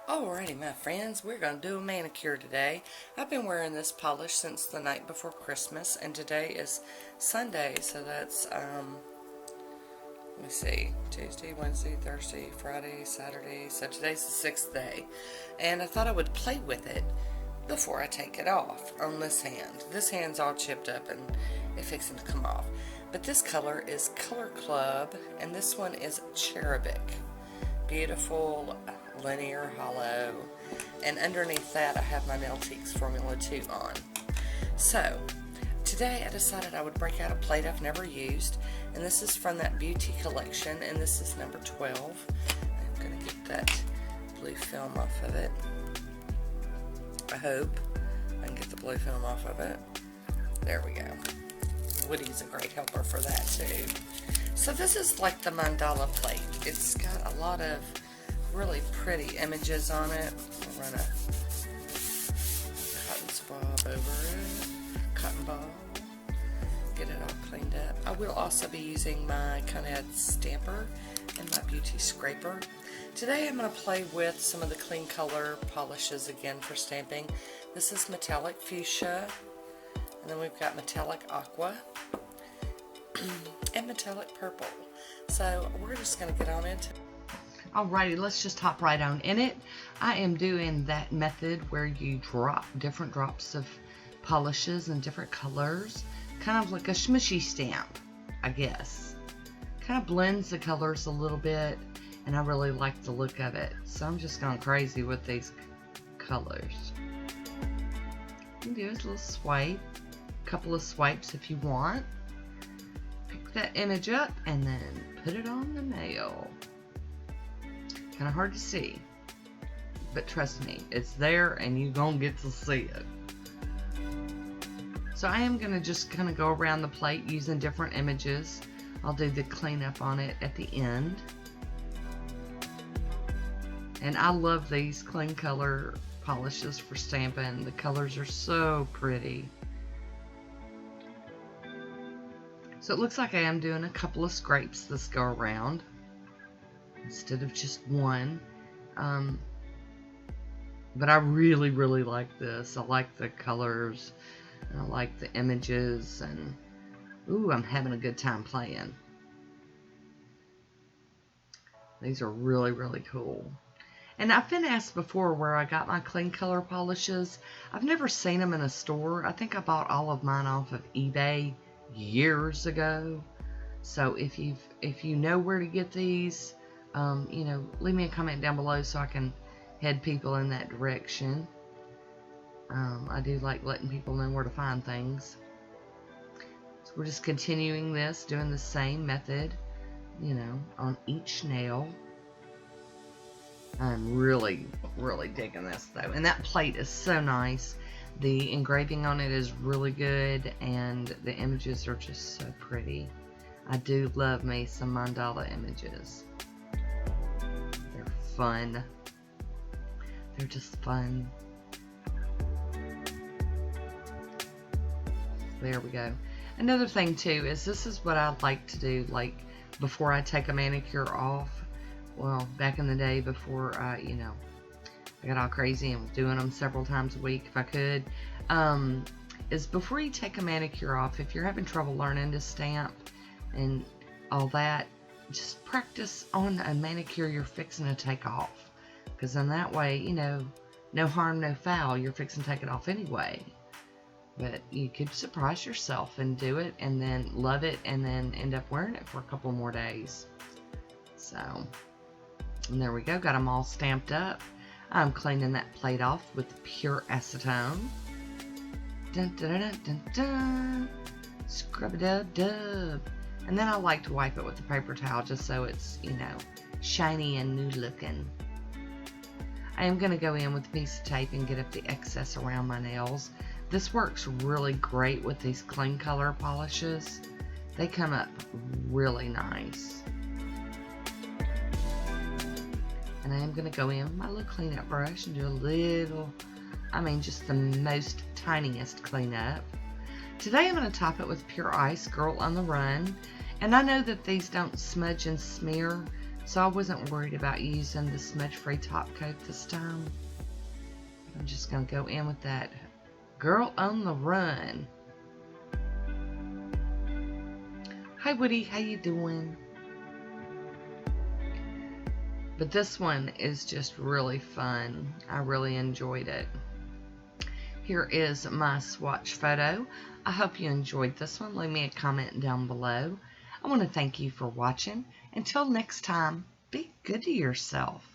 Alrighty, my friends, we're going to do a manicure today. I've been wearing this polish since the night before Christmas, and today is Sunday, so that's, let me see, Tuesday, Wednesday, Thursday, Friday, Saturday, so today's the 6th day. And I thought I would play with it before I take it off on this hand. This hand's all chipped up and it's fixing to come off. But this color is Color Club, and this one is Cherubic. Beautiful linear hollow, and underneath that I have my Nailtiques Formula 2 on. So today I decided I would break out a plate I've never used, and this is from that Biutee collection, and this is number 12. I'm going to get that blue film off of it. I hope I can get the blue film off of it. There we go. Woody's a great helper for that too. So this is like the mandala plate. It's got a lot of really pretty images on it. I'll run a cotton swab over it, cotton ball, get it all cleaned up. I will also be using my Conad stamper and my Biutee scraper. Today I'm going to play with some of the clean color polishes again for stamping. This is metallic fuchsia, and then we've got metallic aqua and metallic purple. So we're just going to get on into. Alrighty, let's just hop right on in it. I am doing that method where you drop different drops of polishes in different colors, kind of like a smushy stamp, I guess. Kind of blends the colors a little bit, and I really like the look of it. So I'm just going crazy with these colors. You can do a little swipe, a couple of swipes if you want. Pick that image up and then put it on the nail. Kind of hard to see, but trust me, it's there and you're gonna get to see it. So I am gonna just kind of go around the plate using different images. I'll do the cleanup on it at the end. And I love these clean color polishes for stamping. The colors are so pretty. So it looks like I am doing a couple of scrapes this go around instead of just one, but I really like this. I like the colors, and I like the images, and ooh, I'm having a good time playing. These are really cool. And I've been asked before where I got my clean color polishes. I've never seen them in a store. I think I bought all of mine off of eBay years ago. So if you know where to get these, you know, leave me a comment down below so I can head people in that direction. I do like letting people know where to find things. So we're just continuing this, doing the same method, you know, on each nail. I'm really digging this though, and that plate is so nice. The engraving on it is really good, and the images are just so pretty. I do love me some mandala images. They're fun. They're just fun. There we go. Another thing too is this is what I like to do, like before I take a manicure off. Well, back in the day before you know, I got all crazy and was doing them several times a week if I could, is before you take a manicure off, if you're having trouble learning to stamp and all that, just practice on a manicure you're fixing to take off, because in that way, you know, no harm, no foul. You're fixing to take it off anyway. But you could surprise yourself and do it and then love it and then end up wearing it for a couple more days. So, and there we go, got them all stamped up. I'm cleaning that plate off with pure acetone. Dun dun dun dun dun. Scrub-a-dub-dub. And then I like to wipe it with a paper towel just so it's, you know, shiny and new looking. I am going to go in with a piece of tape and get up the excess around my nails. This works really great with these clean color polishes. They come up really nice. And I am going to go in with my little cleanup brush and do a little, I mean just the most tiniest cleanup. Today I'm going to top it with Pure Ice Girl on the Run. And I know that these don't smudge and smear, So I wasn't worried about using the smudge-free top coat this time. I'm just going to go in with that Girl on the Run. Hi Woody, how you doing? But this one is just really fun. I really enjoyed it. Here is my swatch photo. I hope you enjoyed this one. Leave me a comment down below. I want to thank you for watching. Until next time, be good to yourself.